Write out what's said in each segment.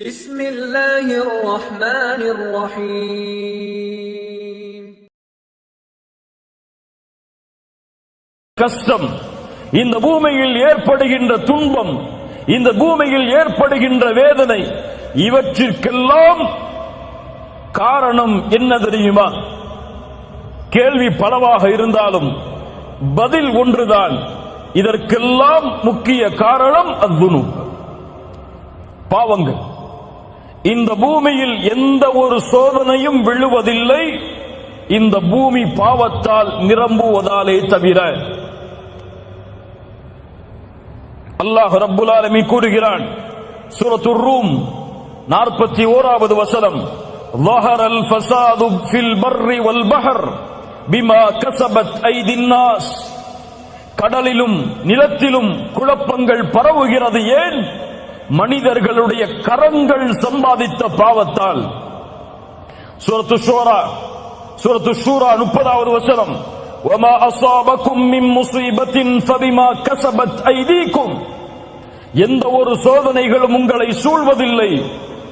بسم الله الرحمن الرحيم. கஷ்டம், இந்த பூமியில் ஏற்படுகின்ற துன்பம், இந்த பூமியில் ஏற்படுகின்ற வேதனை, இவற்றிற்கெல்லாம் காரணம் என்ன தெரியுமா? கேள்வி பலவாக இருந்தாலும் பதில் ஒன்றுதான். இதற்கெல்லாம் முக்கிய காரணம் அத்துனூப், பாவங்கள். இந்த பூமியில் எந்த ஒரு சோதனையும் விழுவதில்லை, இந்த பூமி பாவத்தால் நிரம்புவதாலே தவிர. அல்லாஹ் ரப்புல் ஆலமீன் கூறுகிறான், சூரத்துர் ரூம் 41வது வசனம், ظهر الفساد في البر والبحر بما كسبت أيدي الناس. கடலிலும் நிலத்திலும் குழப்பங்கள் பரவுகிறது. ஏன்? மனிதர்களுடைய கரங்கள் சம்பாதித்த பாவத்தால். சூரத்து ஷூரா 30வது வசனம், وما أصابكم من مصيبة فبما كسبت أيديكم. எந்த ஒரு சோதனைகளும் உங்களை சூழ்வதில்லை,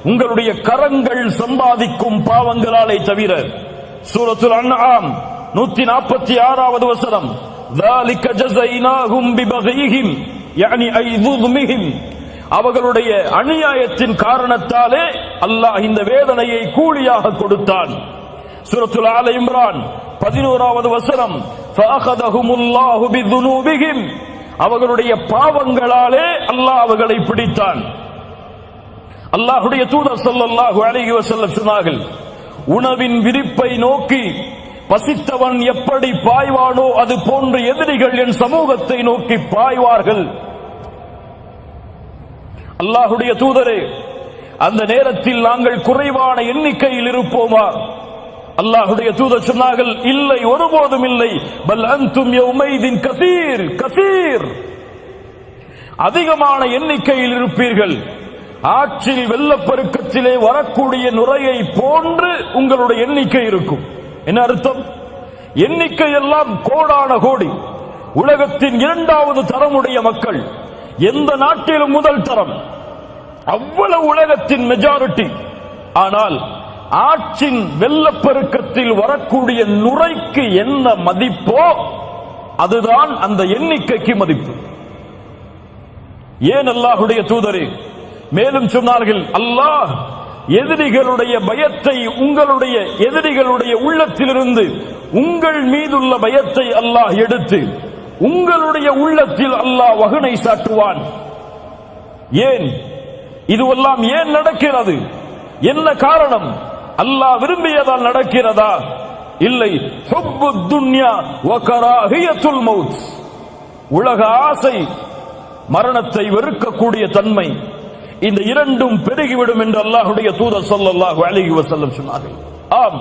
உங்களுடைய கரங்கள் சம்பாதிக்கும் பாவங்களாலே தவிர. சூரத்துல் அன்ஆம் 146வது வசனம், ذلك جزيناهم ببغيهم يعني أي ظلمهم. அவர்களுடைய அநியாயத்தின் காரணத்தாலே அல்லாஹ் இந்த வேதனையை கூலியாக கொடுத்தான். சூரத்துல் ஆல இம்ரான் 11வது வசனம், فأخذهم الله بذنوبهم. அவர்களுடைய பாவங்களாலே அல்லாஹ் அவர்களை பிடித்தான். அல்லாஹ்வுடைய தூதர் ஸல்லல்லாஹு அலைஹி வஸல்லம் சொன்னார்கள், உணவின் விரிப்பை நோக்கி பசித்தவன் எப்படி பாய்வானோ அது போன்று எதிரிகள் என் சமூகத்தை நோக்கி பாய்வார்கள். அல்லாஹ்வுடைய தூதரே, அந்த நேரத்தில் நாங்கள் குறைவான எண்ணிக்கையில் இருப்போமா? அல்லாஹ்வுடைய தூதர் சொன்னார்கள், இல்லை, ஒருபோதும் இல்லை. பல் அன்தும் யௌமைதின் கஸீர் கஸீர். அதிகமான எண்ணிக்கையில் இருப்பீர்கள். ஆற்றில் வெள்ளப்பெருக்கத்திலே வரக்கூடிய நுரையை போன்று உங்களுடைய எண்ணிக்கை இருக்கும். என்ன அர்த்தம்? எண்ணிக்கை எல்லாம் கோடான கோடி. உலகத்தின் 2வது தரமுடைய மக்கள், எந்த நாட்டிலும் முதல் தரம், அவ்வளவு உலகத்தின் மெஜாரிட்டி. ஆனால் ஆற்றின் வெள்ளப்பெருக்கத்தில் வரக்கூடிய நுரைக்கு என்ன மதிப்போ அதுதான் அந்த எண்ணிக்கைக்கு மதிப்பு. ஏன் அல்லாஹ்வுடைய தூதரே மேலும் சொன்னார்கள், அல்லாஹ் எதிரிகளுடைய பயத்தை, உங்களுடைய எதிரிகளுடைய உள்ளத்திலிருந்து உங்கள் மீதுள்ள பயத்தை அல்லாஹ் எடுத்து உங்களுடைய உள்ளத்தில் அல்லாஹ் வகுனை சாட்டுவான். ஏன் இதுவெல்லாம் ஏன் நடக்கிறது? என்ன காரணம்? அல்லாஹ் விரும்பியதால் நடக்கிறதா? இல்லை. ஹுப்புத் துன்யா வ கராஹியத்துல் மௌத். உலக ஆசை, மரணத்தை வெறுக்கக்கூடிய தன்மை, இந்த இரண்டும் பெருகிவிடும் என்று அல்லாஹ்வுடைய தூதர் ஸல்லல்லாஹு அலைஹி வஸல்லம் சொன்னார்கள். ஆம்,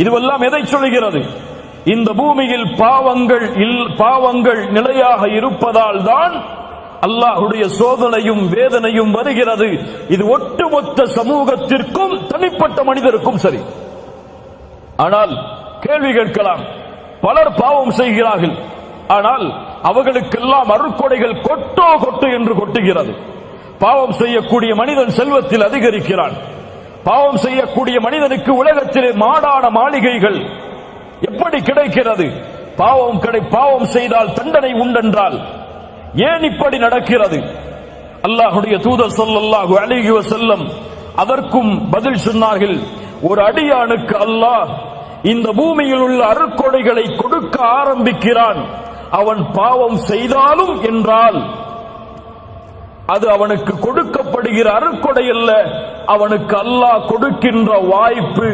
இதுவெல்லாம் எதை சொல்கிறது? இந்த பூமியில் பாவங்கள் நிலையாக இருப்பதால் தான் அல்லாஹ்வுடைய சோதனையும் வேதனையும் வருகிறது. இது ஒட்டுமொத்த சமூகத்திற்கும் தனிப்பட்ட மனிதருக்கும் சரி. ஆனால் கேள்வி கேட்கலாம், பலர் பாவம் செய்கிறார்கள், ஆனால் அவர்களுக்கெல்லாம் அருட்கொடைகள் கொட்டு என்று கொட்டுகிறது. பாவம் செய்யக்கூடிய மனிதன் செல்வத்தில் அதிகரிக்கிறான். பாவம் செய்யக்கூடிய மனிதனுக்கு உலகத்திலே மாடான மாளிகைகள் எப்படி கிடைக்கிறது? பாவம் செய்தால் தண்டனை உண்டென்றால் ஏன் இப்படி நடக்கிறது? அல்லாஹ்வுடைய தூதர் ஸல்லல்லாஹு அலைஹி வஸல்லம் அதற்கும் பதில் சொன்னார்கள். ஒரு அடியானுக்கு அல்லாஹ் இந்த பூமியில் உள்ள அருட்கொடைகளை கொடுக்க ஆரம்பிக்கிறான், அவன் பாவம் செய்தாலும் என்றால் அது அவனுக்கு கொடுக்கப்படுகிற அருட்கொடை அல்ல, அவனுக்கு அல்லாஹ் கொடுக்கின்ற வாய்ப்பு.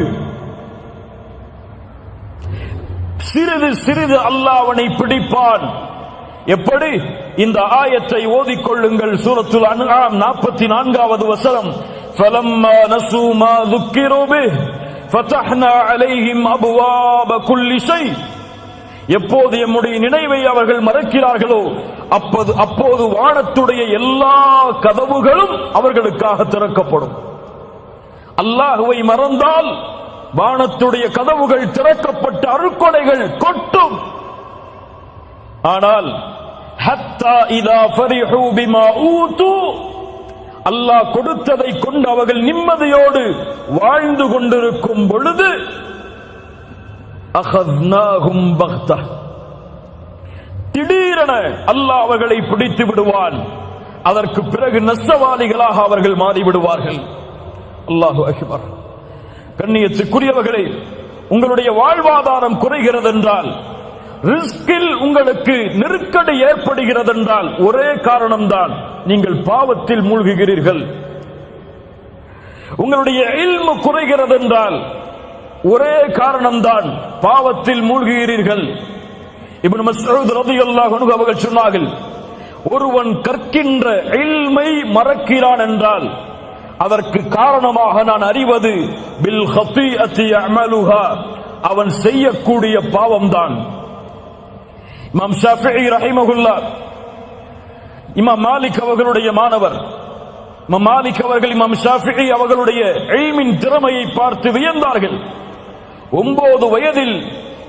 சிறிது சிறிது அல்லாஹ் அவனை பிடிப்பான். எப்படி? இந்த ஆயத்தை ஓதிக்கொள்ளுங்கள். சூரத்துல் அன்ஆம் 44வது வசனம், فَلَمَّا نَسُوا مَا ذُكِّرُوا بِهِ فَتَحْنَا عَلَيْهِمْ أَبْوَابَ كُلِّ شَيْءٍ. எப்போது எம்முடைய நினைவை அவர்கள் மறக்கிறார்களோ அப்போது வானத்துடைய எல்லா கதவுகளும் அவர்களுக்காக திறக்கப்படும். அல்லாஹ்வை மறந்தால் வானத்துடைய கதவுகள் திறக்கப்பட்ட அருட்கொடைகள் கொட்டும். ஆனால் ஹத்தா இதா ஃபரிஹு பிமா ஊது, அல்லாஹ் கொடுத்ததை கொண்டு அவர்கள் நிம்மதியோடு வாழ்ந்து கொண்டிருக்கும் பொழுது அகத்னாஹும் பக்தா, திடீரென அல்லாஹ் அவர்களை பிடித்து விடுவான். அதற்கு பிறகு நஷ்டவாளிகளாக அவர்கள் மாறிவிடுவார்கள். அல்லாஹு அக்பர். கண்ணியத்துக்குரியவர்களே, உங்களுடைய வாழ்வாதாரம் குறைகிறது என்றால், ரிஸ்கில் உங்களுக்கு நெருக்கடி ஏற்படுகிறது என்றால் ஒரே காரணம்தான், நீங்கள் பாவத்தில் மூழ்குகிறீர்கள். உங்களுடைய இல்மு குறைகிறது என்றால் ஒரே காரணம்தான், பாவத்தில் மூழ்குகிறீர்கள். இப்னு மஸ்ஊத் ரலியல்லாஹு அன்ஹு அவர்கள் சொன்னார்கள், ஒருவன் கற்கின்ற இல்மை மறக்கிறான் என்றால் அதற்கு காரணமாக நான் அறிவது பில் ஹதீஅத்தி யஅமலுஹா, அவன் செய்யக்கூடிய பாவம்தான். இமாம் ஷாஃபிஈ ரஹிமஹுல்லாஹ், இமாம் மாலிக் அவர்களுடைய மாணவர். இமாம் மாலிக் அவர்கள் இமாம் ஷாஃபிஈ அவர்களுடைய இல்மின் திறமையை பார்த்து வியந்தார்கள். 9 வயதில்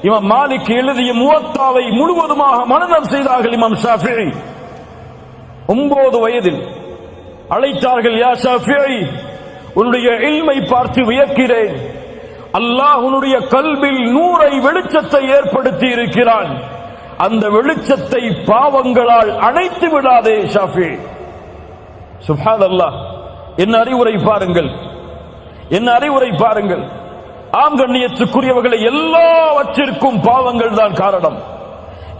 இமாம் மாலிக் எழுதிய முவத்தாவை முழுவதுமாக மனனம் செய்தார்கள். இமாம் ஷாஃபிஈ 9 வயதில் அழைத்தார்கள், யா ஷாஃபிஈ, உன்னுடைய இல்மை பார்த்து வியக்கிறேன். அல்லாஹ் உன்னுடைய கல்வில் நூரை வெளிச்சத்தை ஏற்படுத்தி இருக்கிறான். அந்த வெளிச்சத்தை பாவங்களால் அணைத்து விடாதே ஷாஃபிஈ. சுப்ஹானல்லாஹ். என்ன அறிவுரை பாருங்கள், என்ன அறிவுரை பாருங்கள். ஆம் கண்ணியத்துக்குரியவர்களை, எல்லாவற்றிற்கும் பாவங்கள் தான் காரணம்.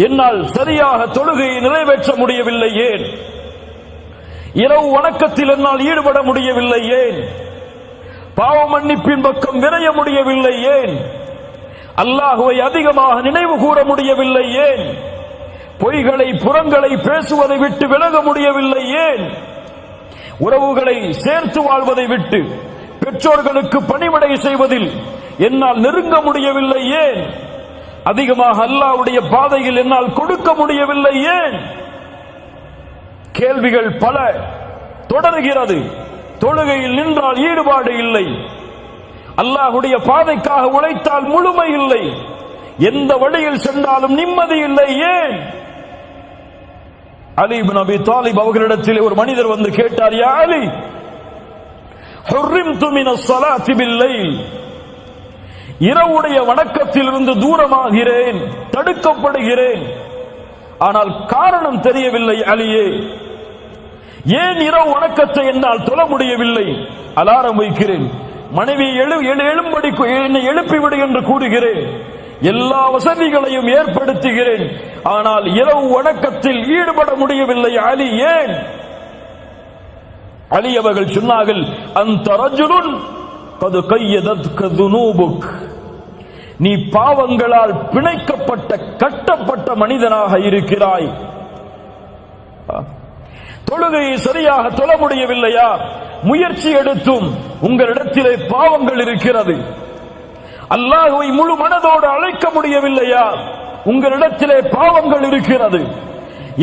என்னால் சரியாக தொழுகையை நிறைவேற்ற முடியவில்லை, ஏன்? இரவு வணக்கத்தில் என்னால் ஈடுபட முடியவில்லை, ஏன்? பாவ மன்னிப்பின் பக்கம் விரைய முடியவில்லை, ஏன்? அல்லாஹுவை அதிகமாக நினைவு கூற முடியவில்லை, ஏன்? பொய்களை புறங்களை பேசுவதை விட்டு விலக முடியவில்லை, ஏன்? உறவுகளை சேர்த்து வாழ்வதை விட்டு பெற்றோர்களுக்கு பணிவிடை செய்வதில் என்னால் நெருங்க முடியவில்லை, ஏன்? அதிகமாக அல்லாஹ்வுடைய பாதையில் என்னால் கொடுக்க முடியவில்லை, ஏன்? கேள்விகள் பல தொடர்கிறது. தொழுகையில் நின்றால் ஈடுபாடு இல்லை, அல்லாஹ்வுடைய பாதைக்காக உழைத்தால் முழுமை இல்லை, எந்த வழியில் சென்றாலும் நிம்மதி இல்லை, ஏன்? அலி இப்னு அபி தாலிப் அவர்களிடத்தில் ஒரு மனிதர் வந்து கேட்டார், யா அலி, ஹுர்ரிம்து மினஸ் ஸலாத்தி பில்-லைல், இரவுடைய வணக்கத்திலிருந்து தூரமாகிறேன், தடுக்கப்படுகிறேன். ஆனால் காரணம் தெரியவில்லை அலியே, ஏன் இரவு வணக்கத்தை என்னால் தொழ முடியவில்லை? அலாரம் வைக்கிறேன், மனைவியை எழும்படி என்னை எழுப்பிவிடு என்று கூறுகிறேன், எல்லா வசதிகளையும் ஏற்படுத்துகிறேன், ஆனால் இரவு வணக்கத்தில் ஈடுபட முடியவில்லை அலி, ஏன்? அலி அவர்கள் சொன்னார்கள், அந்த ரஜுலுன் கது கையதத்க துனூபுக், நீ பாவங்களால் பிணைக்கப்பட்ட கட்டப்பட்ட மனிதனாக இருக்கிறாய். தொழுகையை சரியாக தொழ முடியவில்லையா? முயற்சி எடுத்தும் உங்களிடத்திலே பாவங்கள் இருக்கிறது. அல்லாஹ்வை முழு மனதோடு அழைக்க முடியவில்லையா? உங்களிடத்திலே பாவங்கள் இருக்கிறது.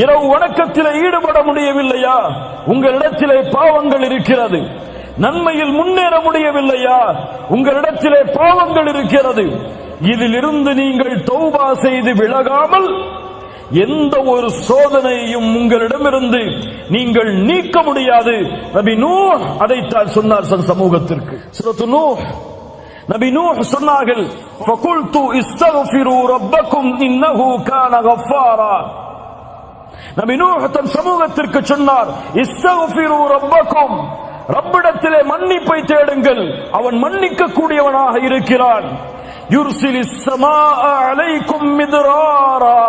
இரவு வணக்கத்திலே ஈடுபட முடியவில்லையா? உங்களிடத்திலே பாவங்கள் இருக்கிறது. நன்மையில் முன்னேற முடியவில்லையா? உங்களிடத்திலே பாவங்கள் இருக்கிறது. இதிலிருந்து நீங்கள் தௌபா செய்து விலகாமல் எந்த ஒரு சோதனையும் உங்களிடமிருந்து நீங்கள் நீக்க முடியாது. நபி நூஹ் அதைத்தான் சொன்னார் சமூகத்திற்கு. சூரத்து நூஹ், நபி நூஹ் சொன்னார்கள், ஃபகுல்து இஸ்தக்ஃபிரு ரப்பக்கும் இன்னஹு கான கஃபாரா. நபி நூஹ் தன் சமூகத்திற்கு சொன்னார், இஸ்தக்ஃபிரு ரப்பக்கும், ரப்பிடத்திலே மன்னிப்பை தேடுங்கள், அவன் மன்னிக்க கூடியவனாக இருக்கிறான். யுர்சிலிஸ் ஸமாஅ அலைக்கும் மித்ராரா,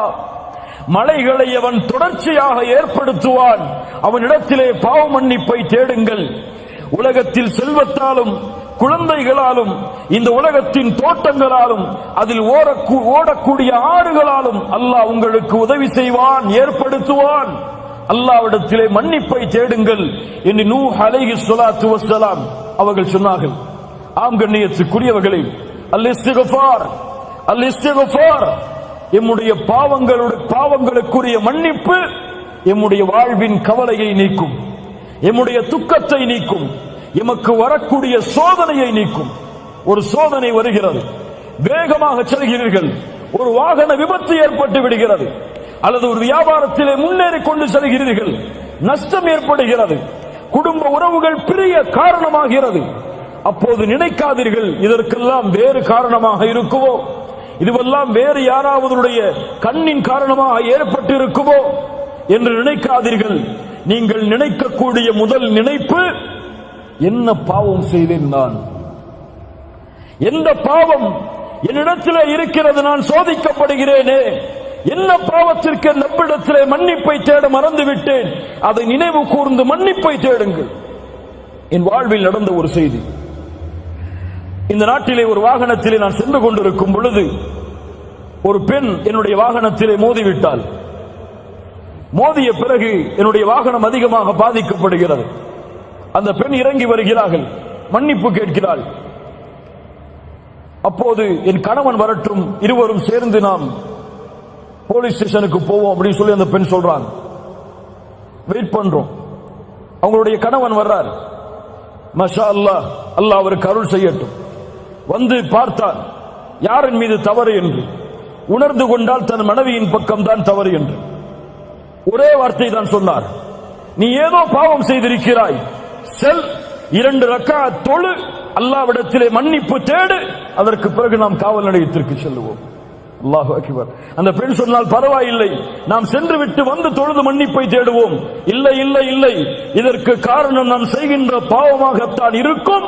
மலைகளை அவன் தொடர்ச்சியாக ஏற்படுத்துவான். அவனிடத்திலே பாவ மன்னிப்பை தேடுங்கள். உலகத்தில் செல்வத்தாலும் குழந்தைகளாலும் இந்த உலகத்தின் தோட்டங்களாலும் அதில் ஓடக்கூடிய ஆறுகளாலும் அல்லாஹ் உங்களுக்கு உதவி செய்வான், ஏற்படுத்துவான். அல்லாஹ்விடத்திலே மன்னிப்பை தேடுங்கள் என்று நூஹ் அலைஹிஸ்ஸலாத்து வஸ்ஸலாம் அவர்கள் சொன்னார்கள். ஆம் கண்ணியத்துக்குரியவர்களே, அல்-இஸ்திக்ஃபார், அல்-இஸ்திக்ஃபார், எம்முடைய பாவங்களுக்குரிய மன்னிப்பு எம்முடைய வாழ்வின் கவலையை நீக்கும், எம்முடைய துக்கத்தை நீக்கும், எமக்கு வரக்கூடிய சோதனையை நீக்கும். ஒரு சோதனை வருகிறது, வேகமாக செல்கிறீர்கள், ஒரு வாகன விபத்து ஏற்பட்டு விடுகிறது, அல்லது ஒரு வியாபாரத்திலே முன்னேறி கொண்டு செல்கிறீர்கள், நஷ்டம் ஏற்படுகிறது, குடும்ப உறவுகள் பிரிய காரணமாகிறது. அப்போது நினைக்காதீர்கள் இதற்கெல்லாம் வேறு காரணமாக இருக்குமோ, இதுவெல்லாம் வேறு யாராவதுடைய கண்ணின் காரணமாக ஏற்பட்டு இருக்குமோ என்று நினைக்காதீர்கள். நீங்கள் நினைக்கக்கூடிய முதல் நினைப்பு, என்ன பாவம் செய்தேன் நான், எந்த பாவம் என்னிடத்திலே இருக்கிறது, நான் சோதிக்கப்படுகிறேனே, என்ன பாவத்திற்கு நம்மிடத்திலே மன்னிப்பை தேட மறந்துவிட்டேன், அதை நினைவு கூர்ந்து மன்னிப்பை தேடுங்கள். என் வாழ்வில் நடந்த ஒரு செய்தி. இந்த நாட்டிலே ஒரு வாகனத்திலே நான் சென்று கொண்டிருக்கும் பொழுது ஒரு பெண் என்னுடைய வாகனத்திலே மோதிவிட்டாள். மோதிய பிறகு என்னுடைய வாகனம் அதிகமாக பாதிக்கப்படுகிறது. அந்த பெண் இறங்கி வருகிறார்கள், மன்னிப்பு கேட்கிறாள். அப்போது என் கணவன் வரட்டும், இருவரும் சேர்ந்து நாம் போலீஸ் ஸ்டேஷனுக்கு போவோம் அப்படின்னு சொல்லி அந்த பெண் சொல்றாங்க. வெயிட் பண்றோம். அவங்களுடைய கணவன் வர்றார். மாஷா அல்லாஹ், அல்லாஹ் அவருக்கு அருள் செய்யட்டும். வந்து பார்த்தார் யாரின் மீது தவறு என்று. உணர்ந்து கொண்டால் தன் மனைவியின் பக்கம் தான் தவறு என்று ஒரே வார்த்தை தான் சொன்னார். நீ ஏதோ பாவம் செய்திருக்கிறாய், செல் 2 ரக்காத் தொழு, அல்லாஹ்விடத்திலே மன்னிப்பு தேடு, அதற்கு பிறகு நாம் காவல் நிலையத்திற்கு செல்லுவோம். அல்லாஹு அக்பர். அந்த பெண் சொன்னால் பரவாயில்லை, நாம் சென்று விட்டு வந்து தொழுது மன்னிப்பை தேடுவோம். இல்லை இல்லை இல்லை, இதற்கு காரணம் நான் செய்கின்ற பாவமாகத்தான் இருக்கும்,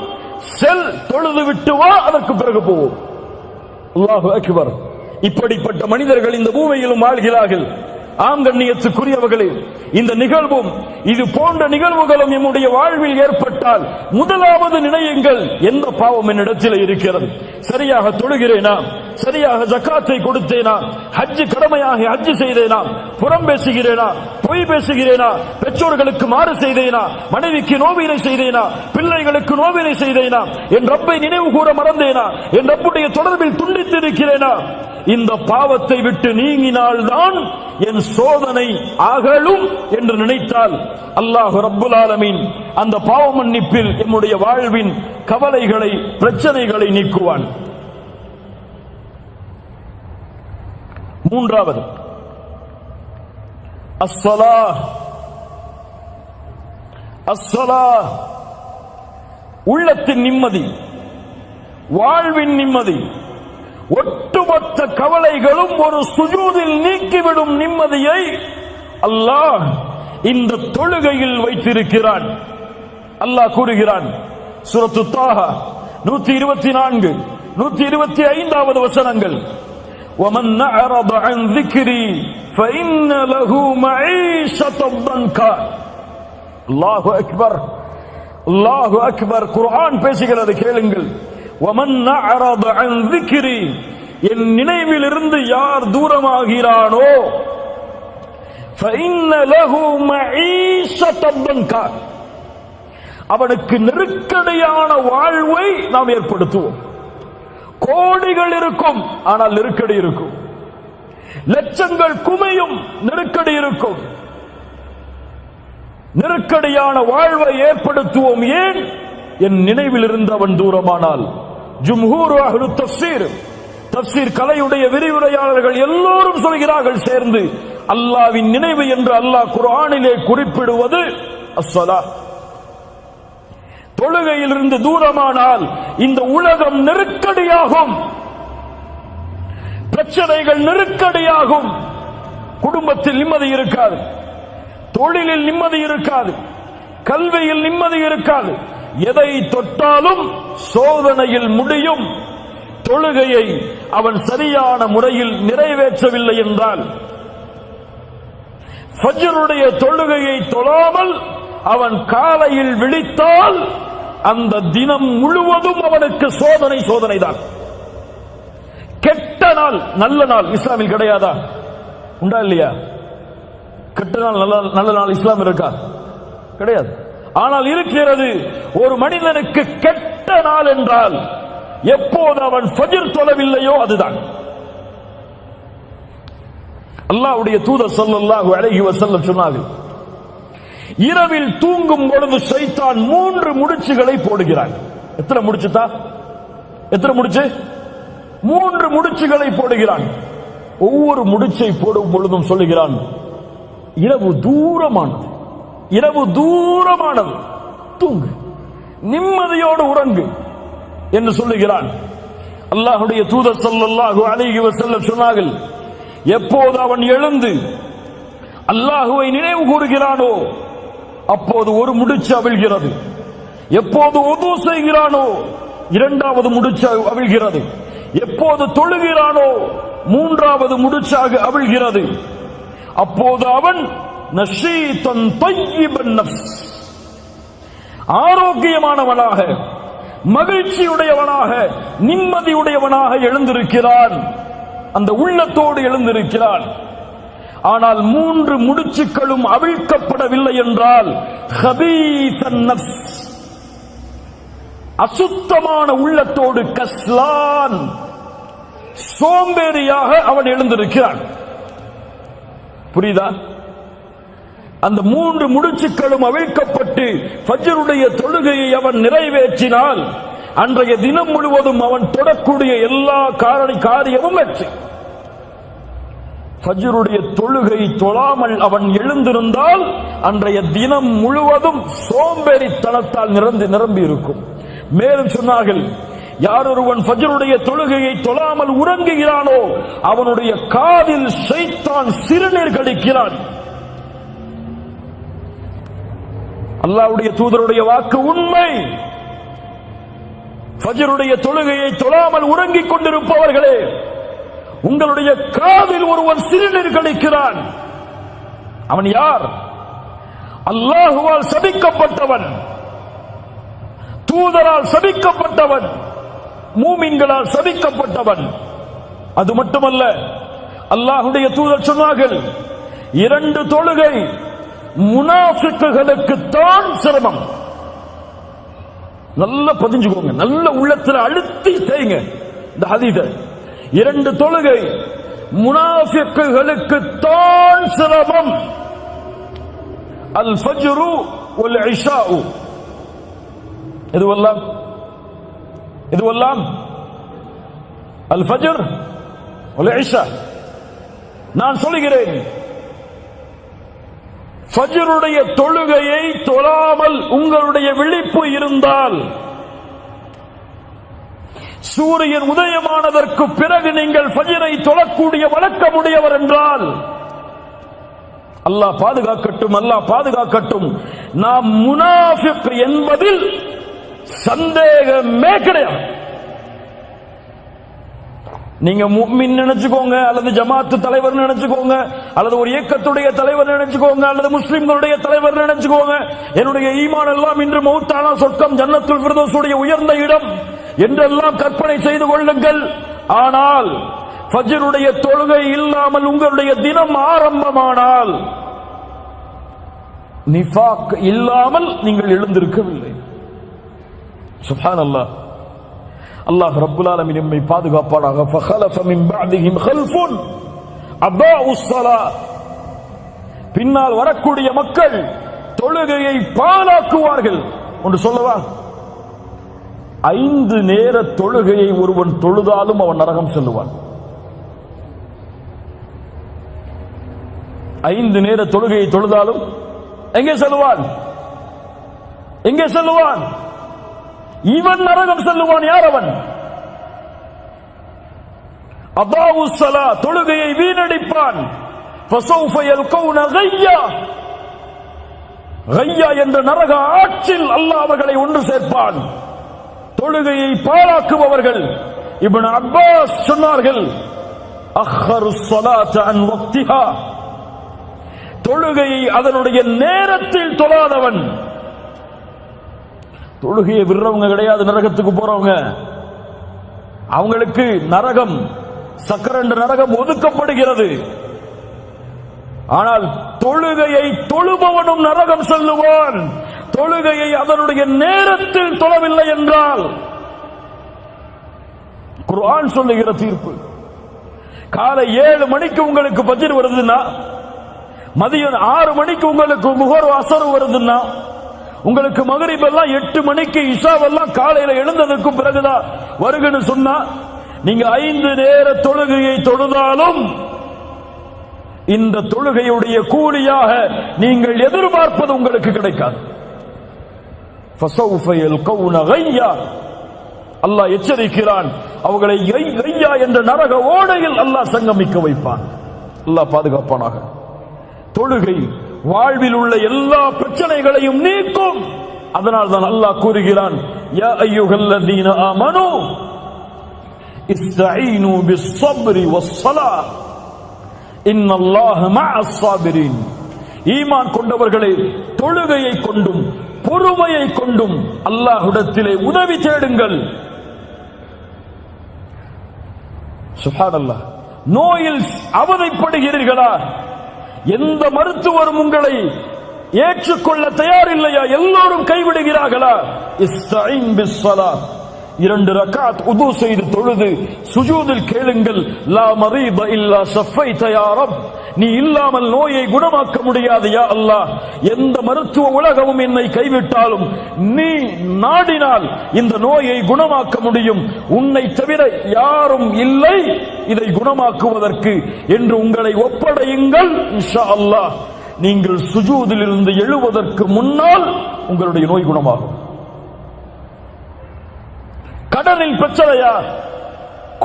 செல் தொழுது விட்டு வா, அதற்கு பிறகு போவோம். அல்லாஹு அக்பர். இப்படிப்பட்ட மனிதர்கள் இந்த பூமியிலும் வாழ்கிறார்கள். ஆம் கண்ணியத்துக்குரியவர்களே, இந்த நிகழ்வும் இது போன்ற நிகழ்வுகளும் நம்முடைய வாழ்வில் ஏற்பட்டால் முதலாவது நினையுங்கள், எந்த பாவம் என்னிடத்தில் இருக்கிறது, சரியாக தொழுகிறேனா, சரியாக ஜக்காத்தை கொடுத்தேனா, ஹஜ் கடமையாக ஹஜ் செய்தேனா, புறம் பேசுகிறேனா, பொய் பேசுகிறேனா, பெற்றோர்களுக்கு மாறு செய்தேனா, மனைவிக்கு நோவினை செய்தேனா, பிள்ளைகளுக்கு நோவினை செய்தேனா, என் ரப்பை நினைவு கூற மறந்தேனா, என் ரப்புடைய தொடர்பில் துண்டித்து இருக்கிறேனா. இந்த பாவத்தை விட்டு நீங்கினால்தான் என் சோதனை அகலும் என்று நினைத்தால் அல்லாஹ் ரப்புல் ஆலமீன் அந்த பாவ மன்னிப்பில் நம்முடைய வாழ்வின் கவலைகளை, பிரச்சனைகளை நீக்குவான். மூன்றாவது, அஸ்ஸலாஹ். அஸ்ஸலாஹ் உள்ளத்தின் நிம்மதி, வாழ்வின் நிம்மதி, ஒட்டுமொத்த கவலைகளும் ஒரு சுஜூதில் நீக்கிவிடும் நிம்மதியை அல்லாஹ் இந்த தொழுகையில் வைத்திருக்கிறான். அல்லாஹ் கூறுகிறான் சூரத்து தாஹா 124, 125வது வசனங்கள், وَمَنْ أَعْرَضَ عَنْ ذِكْرِي فَإِنَّ لَهُ مَعِيشَةً ضَنْكًا. அல்லாஹு அக்பர், அல்லாஹு அக்பர். குர்ஆன் பேசுகிறது, கேளுங்கள். وَمَنْ أَعْرَضَ عَنْ ذِكْرِي, என் நினைவிலிருந்து யார் தூரமாகிறானோ, فَإِنَّ لَهُ مَعِيشَةً ضَنْكًا, அவனுக்கு நெருக்கடியான வாழ்வை நாம் ஏற்படுத்துவோம். கோடிகள் இருக்கும், ஆனால் நெருக்கடி இருக்கும். லட்சங்கள் குமையும், நெருக்கடி இருக்கும். நெருக்கடியான வாழ்வை ஏற்படுத்துவோம். ஏன்? என் நினைவில் இருந்து அவன் தூரமானால். ஜும்ஹூர் அஹ்லு தஃப்ஸீர், தஃப்ஸீர் கலையுடைய விரிவுரையாளர்கள் எல்லோரும் சொல்கிறார்கள் சேர்ந்து, அல்லாஹ்வின் நினைவு என்று அல்லாஹ் குர்ஆனிலே குறிப்பிடுவது அஸ்ஸலாஹ். தொழுகையிலிருந்து தூரமானால் இந்த உலகம் நெருக்கடியாகும், பிரச்சனைகள் நெருக்கடியாகும், குடும்பத்தில் நிம்மதி இருக்காது, தொழிலில் நிம்மதி இருக்காது, கல்வியில் நிம்மதி இருக்காது, எதை தொட்டாலும் சோதனையில் முடியும். தொழுகையை அவன் சரியான முறையில் நிறைவேற்றவில்லை என்றால், ஃபஜ்ருடைய தொழுகையை தொழாமல் அவன் காலையில் விழித்தால் அந்த தினம் முழுவதும் அவனுக்கு சோதனை, சோதனைதான். கெட்ட நாள் நல்ல நாள் இஸ்லாமில் கிடையாதா? உண்டா இல்லையா? கெட்ட நாள் நல்ல நாள் இஸ்லாம் இருக்கா? கிடையாது. ஆனால் இருக்கிறது. ஒரு மனிதனுக்கு கெட்ட நாள் என்றால் எப்போது அவன் ஃபஜ்ர் தொழவில்லையோ அதுதான். அல்லாஹ்வுடைய தூதர் ஸல்லல்லாஹு அலைஹி வஸல்லம் சொன்னார்கள், இரவில் தூங்கும் பொழுது ஷைத்தான் 3 முடிச்சுகளை போடுகிறான். எத்தனை முடிச்சுதா? எத்தனை முடிச்சு? 3 முடிச்சுகளை போடுகிறான். ஒவ்வொரு முடிச்சை போடும் பொழுதும் சொல்லுகிறான், இரவு தூரமானது, இரவு தூரமானது. தூங்கு, நிம்மதியோடு உறங்கு என்று சொல்லுகிறான். அல்லாஹ்வுடைய தூதர் ஸல்லல்லாஹு அலைஹி வஸல்லம் சொன்னார்கள், எப்போது அவன் எழுந்து அல்லாஹ்வை நினைவு கூறுகிறானோ அப்போது ஒரு முடிச்சு அவிழ்கிறது. எப்போது உது செய்கிறானோ இரண்டாவது முடிச்சு அவிழ்கிறது. எப்போது தொழுகிறானோ மூன்றாவது முடிச்சாக அவிழ்கிறது. அப்போது அவன் நஷீதன் தய்யிபன் நஃப்ஸ், ஆரோக்கியமானவனாக, மகிழ்ச்சியுடையவனாக, நிம்மதியுடையவனாக எழுந்திருக்கிறான். அந்த உள்ளத்தோடு எழுந்திருக்கிறான். ஆனால் மூன்று முடிச்சுக்களும் அவிழ்க்கப்படவில்லை என்றால் ஹபீஸன் நஃப்ஸ், அசுத்தமான உள்ளத்தோடு, கஸ்லான், சோம்பேறியாக அவன் எழுந்திருக்கிறான். புரியுதா? அந்த மூன்று முடிச்சுக்களும் அவிழ்க்கப்பட்டு ஃபஜ்ருடைய தொழுகையை அவன் நிறைவேற்றினால் அன்றைய தினம் முழுவதும் அவன் தொடக்கூடிய எல்லா காரியமும் வெற்றி. ஃபஜ்ருடைய தொழுகை தொழாமல் அவன் எழுந்திருந்தால் அன்றைய தினம் முழுவதும் சோம்பேறித்தனத்தால் நிரம்பி இருக்கும். மேலும் சொன்னார்கள், யார் ஒருவன் ஃபஜ்ருடைய தொழுகையை தொழாமல் உறங்குகிறானோ அவனுடைய காதில் ஷைத்தான் சிறுநீர் கடிக்கிறான். அல்லாஹ்வுடைய தூதருடைய வாக்கு உண்மை. ஃபஜ்ருடைய தொழுகையை தொழாமல் உறங்கிக் கொண்டிருப்பவர்களே, உங்களுடைய காதில் ஒருவன் சிறுநீர் கழிக்கிறான். அவன் யார்? அல்லாஹுவால் சபிக்கப்பட்டவன், தூதரால் சபிக்கப்பட்டவன், மூமின்களால் சபிக்கப்பட்டவன். அது மட்டுமல்ல, அல்லாஹ்வுடைய தூதர் சொன்னார்கள், இரண்டு தொழுகை முனாஃபிக்குகளுக்கு தான் சிரமம். நல்ல பதிஞ்சுக்கோங்க, நல்ல உள்ளத்தில் அழுத்தி தேய்ங்க இந்த ஹதீஸை. இரண்டு தொழுகை முனாஃபிக்குகளுக்கு தான் சிரமம். அல் ஃபஜ்ரு வல் இஷாஉ, இதுவெல்லாம் அல் ஃபஜ்ர் வல் இஷா. நான் சொல்லுகிறேன், ஃபஜ்ருடைய தொழுகையை தொழாமல் உங்களுடைய விழிப்பு இருந்தால், சூரியன் உதயமானதற்கு பிறகு நீங்கள் ஃபஜ்ரை தொழக்கூடிய வழக்கமுடையவர் என்றால், அல்லாஹ் பாதுகாக்கட்டும், அல்லாஹ் பாதுகாக்கட்டும், நாம் முனாஃபிக் என்பதில் சந்தேகமே கிடையாது. நீங்க முஃமின் நினைச்சுக்கோங்க, அல்லது ஜமாத்து தலைவர் நினைச்சுக்கோங்க, அல்லது ஒரு இயக்கத்துடைய தலைவர் நினைச்சுக்கோங்க, அல்லது முஸ்லிம்களுடைய தலைவர் நினைச்சுக்கோங்க, என்னுடைய ஈமான் எல்லாம் இன்று மௌத்தானா சொர்க்கம் ஜன்னத்துல் ஃபிர்தௌஸுடைய உயர்ந்த இடம் என்றெல்லாம் கற்பனை செய்து கொள்ளுங்கள். ஆனால் ஃபஜ்ருடைய தொழுகை இல்லாமல் உங்களுடைய தினம் ஆரம்பமானால், நிஃபாக் இல்லாமல் நீங்கள் எழுந்திருக்கவில்லை. சுப்ஹானல்லாஹ். அல்லாஹ் ரப்புல் ஆலமீன் நம்மை பாதுகாப்பானாக. ஃபഖலஃப மின் பஅதிஹிம் கல்ஃபுன் அதாஉஸ் ஸலாத், பின்னால் வரக்கூடிய மக்கள் தொழுகையை பாழாக்குவார்கள். ஒன்று சொல்லவா? 5 நேர தொழுகையை ஒருவன் தொழுதாலும் அவன் நரகம் செல்லுவான். 5 நேர தொழுகையை தொழுதாலும் எங்கே செல்லுவான்? எங்கே செல்லுவான்? இவன் நரகம் செல்லுவான். யார் அவன்? அதாஉஸ் ஸலாத், தொழுகையை வீணடிப்பான். ஃபஸௌஃப யல்கௌன கய்யா, கய்யா என்ற நரக ஆற்றில் அல்லாஹ் அவர்களை ஒன்று சேர்ப்பான். தொழுகையை பாழாக்குபவர்கள். இப்னு அப்பாஸ் சொன்னார்கள், அஹ்ஹருஸ் ஸலாத அன் வக்திஹா, தொழுகையை அதனுடைய நேரத்தில் தொழாதவன். தொழுகையை விடுறவங்க கிடையாது நரகத்துக்கு போறவங்க. அவங்களுக்கு நரகம், சக்கரண்ட நரகம் ஒதுக்கப்படுகிறது. ஆனால் தொழுகையை தொழுபவனும் நரகம் செல்லுவான். தொழுகையை அதனுடைய நேரத்தில் தொழவில்லை என்றால், குர்ஆன் சொல்லுகிற தீர்ப்பு, காலை 7 மணிக்கு உங்களுக்கு ஃபஜ்ர் வருதுன்னா, மதியம் 6 மணிக்கு உங்களுக்கு முஹர் அஸர் வருதுன்னா, உங்களுக்கு மகரிப் எல்லாம் 8 மணிக்கு, இஷாவெல்லாம் காலையில எழுந்ததுக்கு பிறகுதான் வருகன்னு சொன்னா, நீங்க 5 நேர தொழுகையை தொழுதாலும் இந்த தொழுகையுடைய கூலியாக நீங்கள் எதிர்பார்ப்பது உங்களுக்கு கிடைக்காது. فسوف يلقون غيا. அல்லாஹ் எச்சரிக்கிறான், அவர்களை கையா என்ற நரக ஓடையில் அல்லாஹ் சங்கமிக்க வைப்பான். அல்லாஹ் பாதுகாப்பானாக. தொழுகை வாழ்வில் உள்ள எல்லா பிரச்சனைகளையும் நீக்கும். அதனால் தான் அல்லாஹ் கூறுகிறான், யா அய்யுஹல்லதீன ஆமனூ இஸ்தஈனு பிஸ்ஸப்ரி வஸ்ஸலாஹ் இன்னல்லாஹ மஅஸ் ஸாபிரீன். ஈமான் கொண்டவர்களே, தொழுகையை கொண்டும் பொறுமையை கொண்டும் அல்லாஹ்விடத்திலே உதவி தேடுங்கள். சுப்ஹானல்லாஹ். நோயில் அவதைப்படுகிறீர்களா? எந்த மருத்துவரும் உங்களை ஏற்றுக்கொள்ள தயாரில்லையா? எல்லோரும் கைவிடுகிறார்களா? இஸ்தஈன் பிஸ்ஸலாஹ். 2 ரக்அத் உது செய்து தொழுது சுஜூதில் கேளுங்கள், லா மரீத இல்லா ஷஃபைத யா ரப். நீ இல்லாமல் நோயை குணமாக்க முடியாது யா அல்லாஹ். எந்த மருத்துவ உலகமும் என்னை கைவிட்டாலும் நீ நாடினால் இந்த நோயை குணமாக்க முடியும். உன்னை தவிர யாரும் இல்லை இதை குணமாக்குவதற்கு என்று உங்களை ஒப்படையுங்கள். இன்ஷா அல்லாஹ் நீங்கள் சுஜூதில் இருந்து எழுவதற்கு முன்னால் உங்களுடைய நோய் குணமாகும். கடனில் பிரச்சனையா?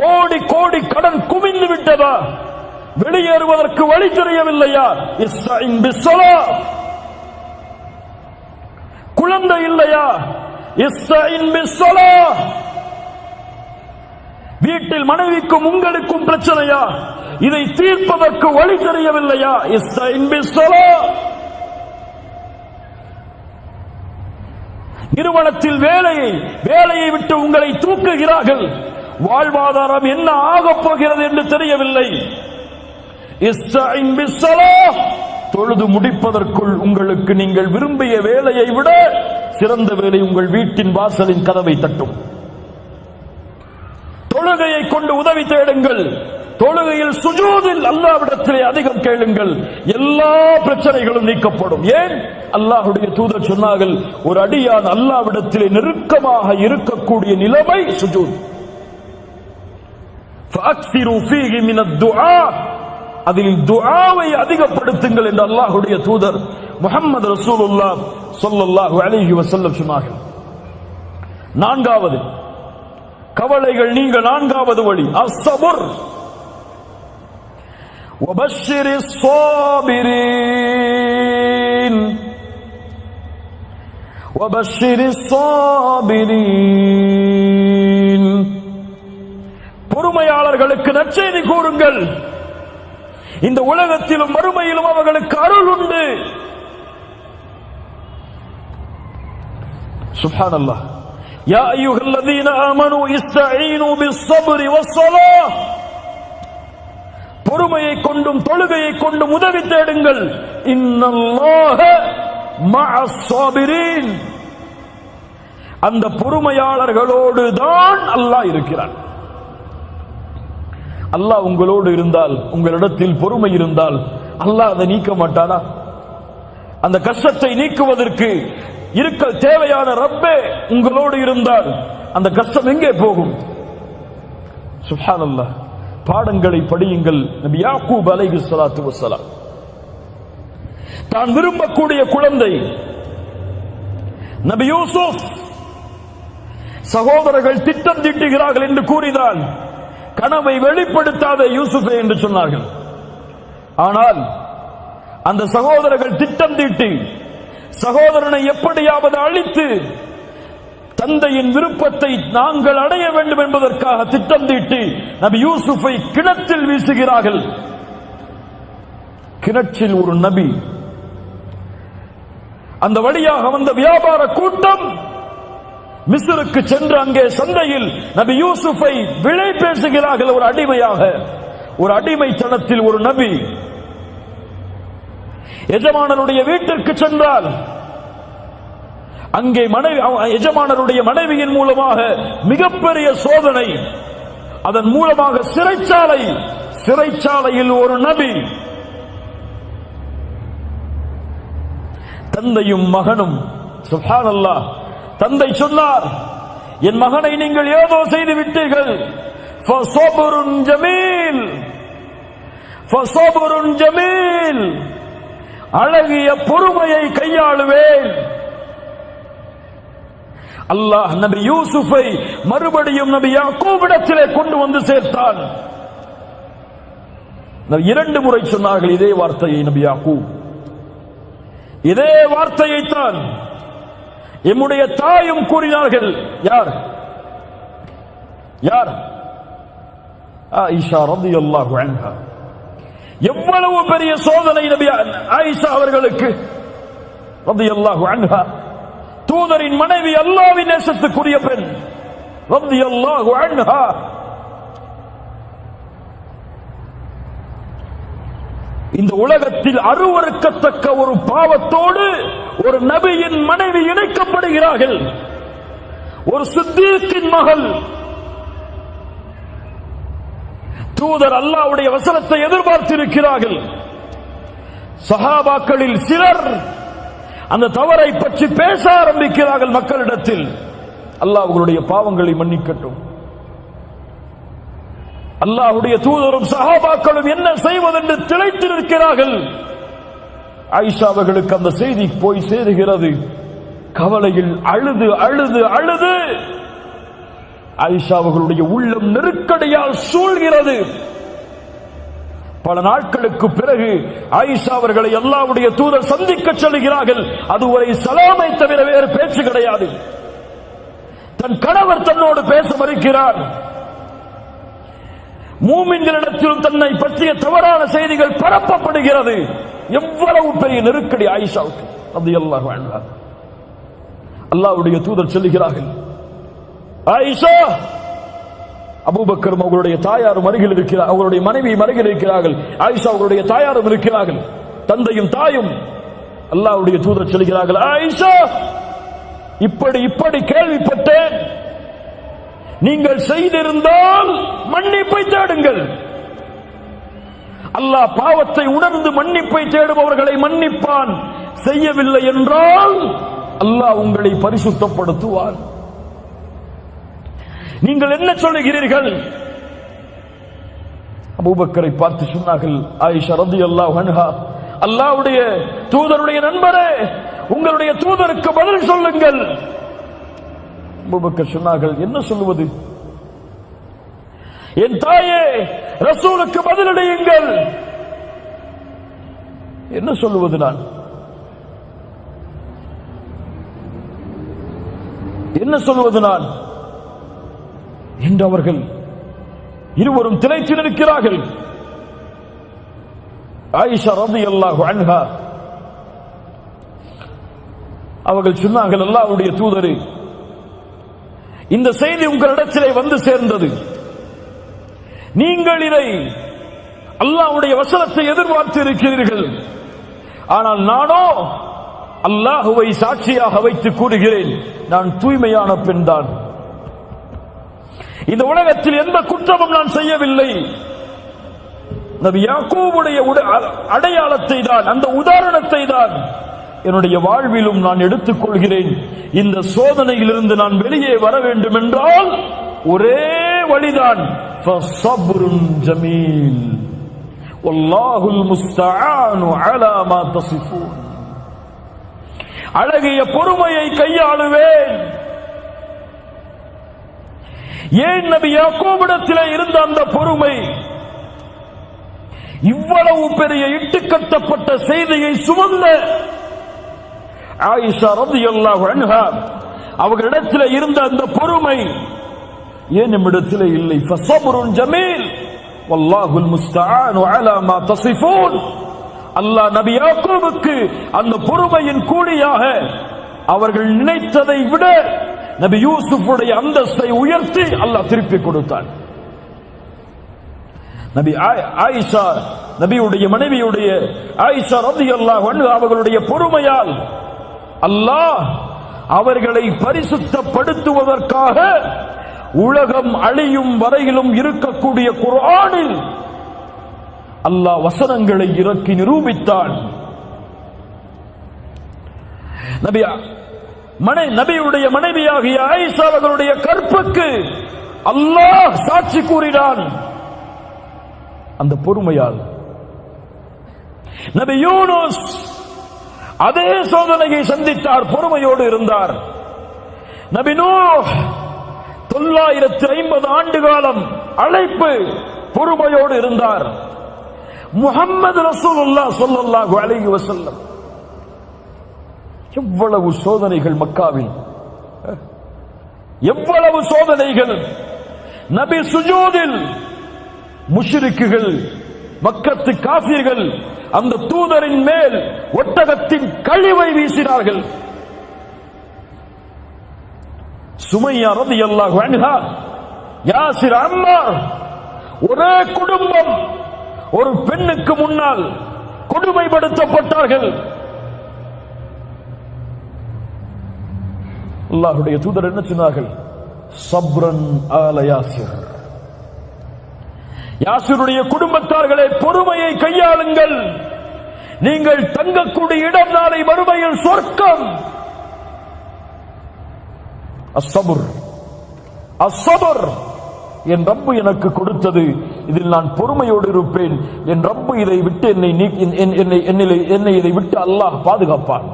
கோடி கோடி கடன் குவிந்து விட்டதா? வெளியேறுவதற்கு வழி தெரியவில்லையா? இஸ்தஈன் பிஸ்ஸலாஹ். குழந்தை இல்லையா? இஸ்தஈன் பிஸ்ஸலாஹ். வீட்டில் மனைவிக்கும் உங்களுக்கும் பிரச்சனையா? இதை தீர்ப்பதற்கு வழி தெரியவில்லையா? இஸ்தஈன் பிஸ்ஸலாஹ். நிறுவனத்தில் வேலையை விட்டு உங்களை தூக்குகிறார்கள். வாழ்வாதாரம் என்ன ஆகப் போகிறது என்று தெரியவில்லை. இஸ்தஈன் பிஸ்ஸலாஹ். தொழுது முடிப்பதற்குள் உங்களுக்கு நீங்கள் விரும்பிய வேலையை விட சிறந்த வேலை உங்கள் வீட்டின் வாசலின் கதவை தட்டும். தொழுகையை கொண்டு உதவி தேடுங்கள். தொழுகையில் சுஜூதில் அல்லாஹ்விடத்திலே அதிகம் கேளுங்கள். எல்லா பிரச்சனைகளும் நீக்கப்படும். ஏன்? அல்லாஹ்வுடைய தூதர் சொன்னார்கள், ஒரு அடியான் அல்லாஹ்விடத்திலே நெருக்கமாக இருக்கக்கூடிய நிலைமை சுஜூத். ஃபஅக்ஸிரு ஃபீஹி மினத் துஆ. அதில் துஆவை அதிகப்படுத்துங்கள் என்று அல்லாஹ்வுடைய தூதர் முஹம்மது ரசூலுல்லாஹ் ஸல்லல்லாஹு அலைஹி வஸல்லம் சொன்னார்கள். 4வது கவலைகள் நீங்க 4வது வழி அஸ்ஸபர். وبشر الصابرين وبشر الصابرين. பொறுமையாளர்களுக்கு நற்செய்தி கூறுங்கள். இந்த உலகத்திலும் மறுமையிலும் அவர்களுக்கு அருள் உண்டு. சுப்ஹானல்லாஹ். யா அய்யுஹல்லதீன ஆமனூ இஸ்தஈனு பிஸ்ஸப்ரி வஸ்ஸலாஹ். பொறுமையை கொண்டும் தொழுகையை கொண்டும் உதவி தேடுங்கள். இன்னல்லாஹ மஅஸ் ஸாபிரீன். அந்த பொறுமையாளர்களோடு தான் அல்லாஹ் இருக்கிறான். அல்லாஹ் உங்களோடு இருந்தால், உங்களிடத்தில் பொறுமை இருந்தால் அல்லாஹ் அதை நீக்க மாட்டானா? அந்த கஷ்டத்தை நீக்குவதற்கு இருக்க தேவையான ரப்பே உங்களோடு இருந்தால் அந்த கஷ்டம் எங்கே போகும்? சுப்ஹானல்லாஹ். பாடங்களை படியுங்கள். நபி யாக்கூப் அலைஹிஸ்ஸலாத்து வஸ்ஸலாம் தான் விரும்பக்கூடிய குழந்தை நபி யூசுப், சகோதரர்கள் திட்டம் தீட்டுகிறார்கள் என்று கூறினால் கனவை வெளிப்படுத்தாத யூசுஃபே என்று சொன்னார்கள். ஆனால் அந்த சகோதரர்கள் திட்டம் தீட்டி சகோதரனை எப்படியாவது அழித்து தந்தையின் விருப்பத்தை நாங்கள் அடைய வேண்டும் என்பதற்காக திட்டம் தீட்டி நபி யூசுஃபை கிணற்றில் வீசுகிறார்கள். கிணற்றில் ஒரு நபி, அந்த வழியாக வந்த வியாபார கூட்டம் மிஸ்ருக்கு சென்று அங்கே சந்தையில் நபி யூசுஃபை விலை பேசுகிறார்கள். ஒரு அடிமையாக, ஒரு அடிமைத்தனத்தில் ஒரு நபி எஜமானருடைய வீட்டிற்கு சென்றால் அங்கே எஜமானருடைய மனைவியின் மூலமாக மிகப்பெரிய சோதனை, அதன் மூலமாக சிறைச்சாலையில் ஒரு நபி, தந்தையும் மகனும். சுப்ஹானல்லாஹ். தந்தை சொன்னார், என் மகனை நீங்கள் ஏதோ செய்து விட்டீர்கள். ஃபஸப்ருன் ஜமீல், ஃபஸப்ருன் ஜமீல். அழகிய பொறுமையை கையாளுவேன். அல்லாஹ் நபி யூசுஃபை மறுபடியும் நபி யாக்கூபிடத்திலே கொண்டு வந்து சேர்த்தான். 2 முறை சொன்னார்கள் இதே வார்த்தையை நபி யாக்கூப். இதே வார்த்தையைத்தான் எம்முடைய தாயும் கூறினார்கள். யார் யார்? ஆயிஷா ரலியல்லாஹு அன்ஹா. எவ்வளவு பெரிய சோதனை நபி ஆயிஷா அவர்களுக்கு ரலியல்லாஹு அன்ஹா. தூதரின் மனைவி, அல்லாஹ்வின் நேசத்துக்குரிய பெண் ரலியல்லாஹு அன்ஹா. இந்த உலகத்தில் அருவருக்கத்தக்க ஒரு பாவத்தோடு ஒரு நபியின் மனைவி இணைக்கப்படுகிறார்கள். ஒரு சித்தீக்கின் மகள். தூதர் அல்லாஹ்வுடைய வசனத்தை எதிர்பார்த்திருக்கிறார்கள். சஹாபாக்களில் சிலர் அந்த தவறை பற்றி பேச ஆரம்பிக்கிறார்கள் மக்களிடத்தில். அல்லாஹ் அவர்களுடைய பாவங்களை மன்னிக்கட்டும். அல்லாஹ்வுடைய தூதரும் சஹாபாக்களும் என்ன செய்வதென்று திளைத்திருக்கிறார்கள். ஆயிஷா அவர்களுக்கு அந்த செய்தி போய் சேருகிறது. கவலையில் அழுது அழுது அழுது ஆயிஷா அவர்களுடைய உள்ளம் நெருக்கடியால் சூழ்கிறது. பல நாட்களுக்கு பிறகு ஆயிஷா அவர்களை அல்லாஹ்வுடைய தூதர் சந்திக்க செல்கிறார்கள். அதுவரை சலாமை தவிர வேறு பேச்சு கிடையாது. தன் கணவர் தன்னோடு பேச மறுக்கிறார். மூமின்களிடத்திலும் தன்னை பற்றிய தவறான செய்திகள் பரப்பப்படுகிறது. எவ்வளவு பெரிய நெருக்கடி ஆயிஷாவுக்கு ரலியல்லாஹு அன்ஹா. அல்லாஹ்வுடைய தூதர் சொல்லுகிறார்கள், ஆயிஷா, அபூபக்கரும் அவர்களுடைய தாயாரும் அருகில் இருக்கிறார், அவருடைய மனைவியும் அருகில் இருக்கிறார்கள். ஆயிஷா அவர்களுடைய தாயாரும் இருக்கிறார்கள், தந்தையும் தாயும். அல்லாஹ்வுடைய தூதர் சொல்கிறார்கள், ஆயிஷா, இப்படி கேள்விப்பட்டேன். நீங்கள் செய்திருந்தால் மன்னிப்பை தேடுங்கள். அல்லாஹ் பாவத்தை உணர்ந்து மன்னிப்பை தேடுபவர்களை மன்னிப்பான். செய்யவில்லை என்றால் அல்லாஹ் உங்களை பரிசுத்தப்படுத்துவான். நீங்கள் என்ன சொல்லுகிறீர்கள்? அபூபக்கரை பார்த்து சொன்னார்கள், ஆயிஷா ரலியல்லாஹு அன்ஹா, அல்லாஹ்வுடைய தூதருடைய நண்பரே, உங்களுடைய தூதருக்கு பதில் சொல்லுங்கள். அபூபக்கர் சொன்னார்கள், என்ன சொல்லுவது? என் தாயே, ரசூலுக்கு பதிலளியுங்கள். என்ன சொல்லுவது நான்? என்ன சொல்வது நான் என்று அவர்கள் இருவரும் திளைத்து நிற்கிறார்கள். ஆயிஷா ரலியல்லாஹு அன்ஹா அவர்கள் சொன்னார்கள், அல்லாஹ்வுடைய தூதரே, இந்த செய்தி உங்களிடத்திலே வந்து சேர்ந்தது. நீங்கள் இதை அல்லாஹ்வுடைய வசனத்தை எதிர்பார்த்து இருக்கிறீர்கள். ஆனால் நானோ அல்லாஹுவை சாட்சியாக வைத்து கூறுகிறேன், நான் தூய்மையான பெண்தான். இந்த உலகத்தில் எந்த குற்றமும் நான் செய்யவில்லை. நபி யாக்கூபுடைய அடையாளத்தை தான், அந்த உதாரணத்தை தான் என்னுடைய வாழ்விலும் நான் எடுத்துக் கொள்கிறேன். இந்த சோதனையிலிருந்து நான் வெளியே வர வேண்டும் என்றால் ஒரே வழிதான், ஃபஸப்ருன் ஜமீல் வல்லாஹுல் முஸ்தஆனு அலா மா தஸிஃபூன். அழகிய பொறுமையை கையாளுவேன். ஏன் நபி யாக்கூபிடத்திலே இருந்த அந்த பொறுமை? இவ்வளவு பெரிய இட்டுக்கட்டப்பட்ட செய்தியை சுமந்த ஆயிஷா ரலியல்லாஹு அன்ஹா அவர்களிடத்திலே இருந்த அந்த பொறுமை ஏன் நம்மிடத்திலே இல்லை? ஃபஸப்ருன் ஜமீல் வல்லாஹுல் முஸ்தஆனு அலா மா தஸிஃபூன். அல்லாஹ் நபி யாக்கூபுக்கு அந்த பொறுமையின் கூலியாக அவர்கள் நினைத்ததை விட நபி யூசுஃபுடைய அந்தஸ்தை உயர்த்தி அல்லாஹ் திருப்பி கொடுத்தான். நபி ஆயிஷா, நபியுடைய மனைவியுடைய ஆயிஷா ரலியல்லாஹு அன்ஹா அவர்களுடைய பொறுமையால் அல்லாஹ் அவர்களை பரிசுத்தப்படுத்துவதற்காக உலகம் அழியும் வரையிலும் இருக்கக்கூடிய குர்ஆனில் அல்லாஹ் வசனங்களை இறக்கி நிரூபித்தான். நபியுடைய மனைவியாகிய ஆயிஷா அவர்களுடைய கற்புக்கு அல்லாஹ் சாட்சி கூறினான் அந்த பொறுமையால். நபி யூனுஸ் அதே சோதனையை சந்தித்தார், பொறுமையோடு இருந்தார். நபி நூஹ் 950 ஆண்டு காலம் அழைப்பு பொறுமையோடு இருந்தார். முஹம்மது ரசூலுல்லாஹ் ஸல்லல்லாஹு அலைஹி வஸல்லம் எவ்வளவு சோதனைகள் மக்காவில், எவ்வளவு சோதனைகள். நபி சுஜூதில் முஷ்ரிக்குகள், மக்கத்து காஃபிர்கள் அந்த தூதரின் மேல் ஒட்டகத்தின் கழிவை வீசினார்கள். சுமையா ரலியல்லாஹு அன்ஹா, யாசிர், அம்மார், ஒரே குடும்பம் ஒரு பெண்ணுக்கு முன்னால் கொடுமைப்படுத்தப்பட்டார்கள். அல்லாஹ்வுடைய தூதர் என்ன சொன்னார்கள்? சப்ரன் ஆல யாசிர், யாசிருடைய குடும்பத்தார்களே பொறுமையை கையாளுங்கள், நீங்கள் தங்கக்கூடிய இடம் நாளை மறுமையில் சொர்க்கம். அஸ்ஸபர், அஸ்ஸபர், என் ரப்பு எனக்கு கொடுத்தது, இதில் நான் பொறுமையோடு இருப்பேன். என் ரப்பு இதை விட்டு என்னை இதை விட்டு அல்லாஹ் பாதுகாப்பான்.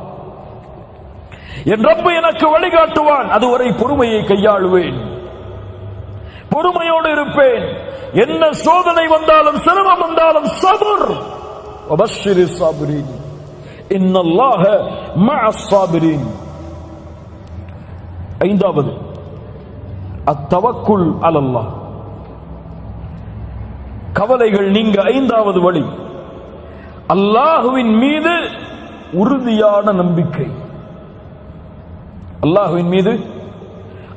என் ரப்பு எனக்கு வழிகாட்டுவான், அதுவரை பொறுமையை கையாளுவேன், பொறுமையோடு இருப்பேன். என்ன சோதனை வந்தாலும் சிரமம் வந்தாலும் சபர். வபஷ்ஷிரி ஸாபிரீன் இன்னல்லாஹ மஅஸ் ஸாபிரீன். ஐந்தாவது அத்தவக்குல் அலல்லாஹ், கவலைகள் நீங்க. ஐந்தாவது வழி அல்லாஹுவின் மீது உறுதியான நம்பிக்கை. அல்லாஹுவின் மீது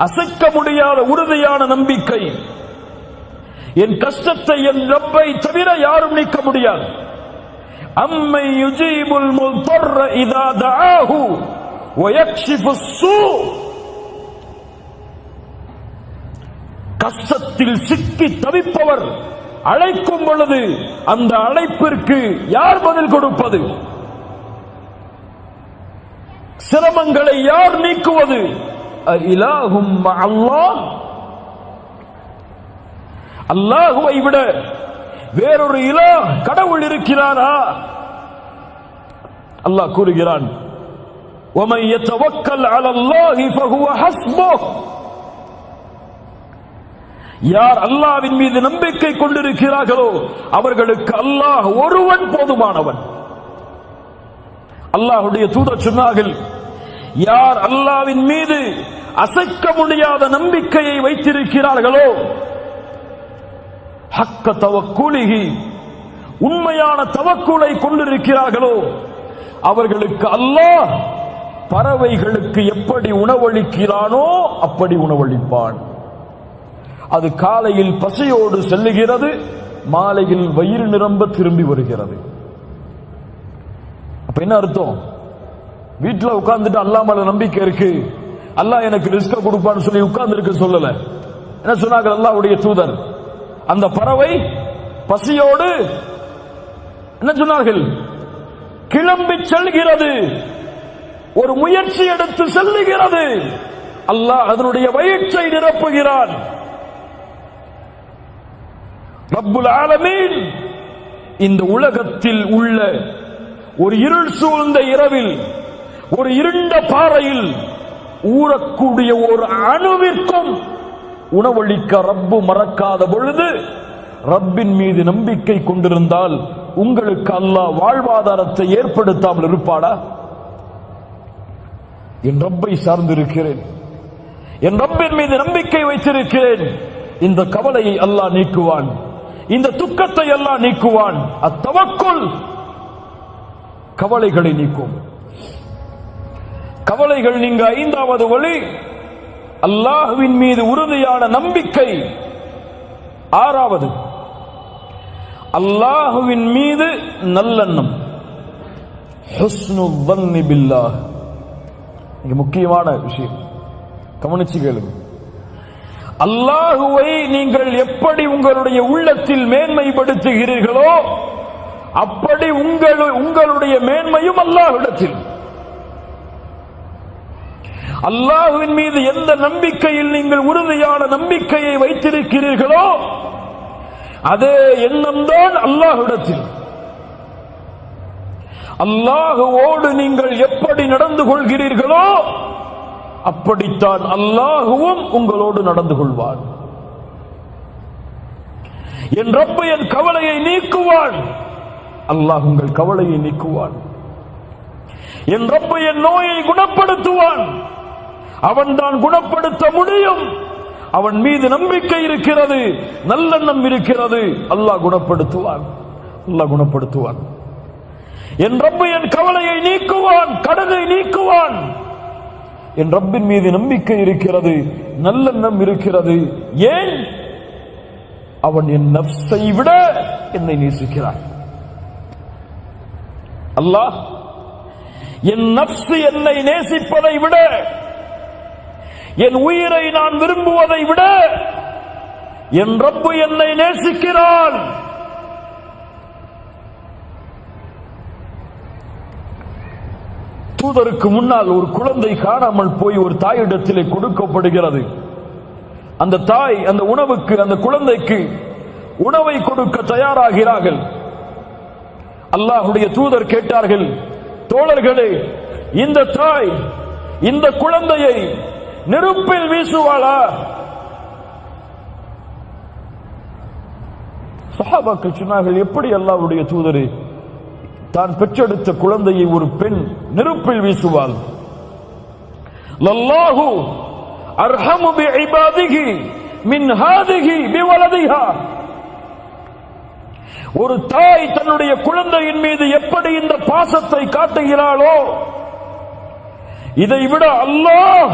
அசைக்க முடியாத உறுதியான நம்பிக்கை. என் கஷ்டத்தை என் ரப்பை தவிர யாரும் நீக்க முடியாது. அம்மை யுஜீபுல் முல்தர்ர இதா தஆஹு வ யக்ஷிஃபுஸ் ஸூ. கஷ்டத்தில் சிக்கி தவிப்பவர் அழைக்கும் பொழுது அந்த அழைப்பிற்கு யார் பதில் கொடுப்பது? சிரமங்களை யார் நீக்குவது? இலாஹும் அல்லாஹ், அல்லாஹுவை விட வேறொரு இலாஹ் கடவுள் இருக்கிறாரா? அல்லாஹ் கூறுகிறான், وَمَن يَتَوَكَّلْ عَلَى اللَّهِ فَهُوَ حَسْبُهُ. யார் அல்லாஹ்வின் மீது நம்பிக்கை கொண்டிருக்கிறார்களோ அவர்களுக்கு அல்லாஹ் ஒருவன் போதுமானவன். அல்லாஹ்வுடைய தூதர் சொன்னார்கள், யார் அல்லாஹ்வின் மீது அசைக்க முடியாத நம்பிக்கையை வைத்திருக்கிறார்களோ, ஹக்க தவக்குலிஹி, உண்மையான தவக்குலை கொண்டிருக்கிறார்களோ, அவர்களுக்கு அல்லாஹ் பறவைகளுக்கு எப்படி உணவளிக்கிறானோ அப்படி உணவளிப்பான். அது காலையில் பசியோடு செல்லுகிறது, மாலையில் வயிறு நிரம்ப திரும்பி வருகிறது. அப்ப என்ன அர்த்தம்? வீட்டுல உட்கார்ந்துட்டு அல்லாஹ் மேல நம்பிக்கை இருக்கு, அல்லாஹ் எனக்கு ரிஸ்க கொடுப்பான்னு சொல்லி உட்கார்ந்து இருக்க சொல்லல. என்ன சொன்னாங்க அல்லாஹ்வுடைய தூதர்? அந்த பறவை பசியோடு என்ன சொன்னார்கள்? கிளம்பி செல்கிறது, ஒரு முயற்சி எடுத்து செல்லுகிறது, அல்லாஹ் அதனுடைய வயிற்றை நிரப்புகிறான். ரப்புல் ஆலமீன் இந்த உலகத்தில் உள்ள ஒரு இருள் சூழ்ந்த இரவில், ஒரு இருண்ட பாறையில் ஊறக்கூடிய ஒரு அணுவிற்கும் உணவளிக்க ரப்பு மறக்காத பொழுது, ரப்பின் மீது நம்பிக்கை கொண்டிருந்தால் உங்களுக்கு அல்லாஹ் வாழ்வாதாரத்தை ஏற்படுத்தாமல் இருப்பாடா? என் ரப்பை சார்ந்திருக்கிறேன், என் ரப்பின் மீது நம்பிக்கை வைத்திருக்கிறேன், இந்த கவலையை அல்லாஹ் நீக்குவான், இந்த துக்கத்தை அல்லாஹ் நீக்குவான். அத்தவக்குல் கவலைகளை நீக்கும். கவலைகள் நீங்க. ஐந்தாவது வழி அல்லாஹ்வின் மீது உறுதியான நம்பிக்கை. ஆறாவது அல்லாஹ்வின் மீது நல்லெண்ணம், ஹுஸ்னு ظنி பில்லாஹ். இது முக்கியமான விஷயம், கவனிச்சு கேளுங்க. அல்லாஹுவை நீங்கள் எப்படி உங்களுடைய உள்ளத்தில் மேன்மைப்படுத்துகிறீர்களோ அப்படி உங்களுடைய மேன்மையும் அல்லாஹ்விடத்தில். அல்லாஹ்வின் மீது எந்த நம்பிக்கையில் நீங்கள் உறுதியான நம்பிக்கையை வைத்திருக்கிறீர்களோ அதே எண்ணம்தான் அல்லாஹ்விடத்தில். அல்லாஹுவோடு நீங்கள் எப்படி நடந்து கொள்கிறீர்களோ அப்படித்தான் அல்லாஹ்வும் உங்களோடு நடந்து கொள்வான். என் ரப்பு என் கவலையை நீக்குவான். அல்லாஹ் உங்கள் கவலையை நீக்குவான். என் ரப்பு என் நோயை குணப்படுத்துவான். அவன்தான் குணப்படுத்த முடியும். அவன் மீது நம்பிக்கை இருக்கிறது, நல்லெண்ணம் இருக்கிறது. அல்லாஹ் குணப்படுத்துவான். அல்லாஹ் குணப்படுத்துவான். என் ரப்பு என் கவலையை நீக்குவான், கடனை நீக்குவான். என் ரப்பின் மீது நம்பிக்கை இருக்கிறது, நல்லெண்ணம் இருக்கிறது. ஏன்? அவன் என் நஃப்ஸை விட என்னை நேசிக்கிறான். அல்லாஹ் என் நஃப்ஸ் என்னை நேசிப்பதை விட, என் உயிரை நான் விரும்புவதை விட என் ரப்பு என்னை நேசிக்கிறான். தூதருக்கு முன்னால் ஒரு குழந்தை காணாமல் போய் ஒரு தாயிடத்திலே கொடுக்கப்படுகிறது. அந்த தாய் அந்த உணவுக்கு, அந்த குழந்தைக்கு உணவை கொடுக்க தயாராகிறார்கள். அல்லாஹ்வுடைய தூதர் கேட்டார்கள், தோழர்களே, இந்த தாய் இந்த குழந்தையை நெருப்பில் வீசுவாளா? சஹாபாக்கள் சொன்னார்கள், எப்படி அல்லாஹ்வுடைய தூதரே, தான் பெற்றெடுத்த குழந்தையை ஒரு பெண் நெருப்பில் வீசுவாள்? லல்லாஹு அர்ஹமு பிஇபாதிஹி மின் ஹாதிஹி பிவலதிஹா. ஒரு தாய் தன்னுடைய குழந்தையின் மீது எப்படி இந்த பாசத்தை காட்டுகிறாளோ, இதை விட அல்லாஹ்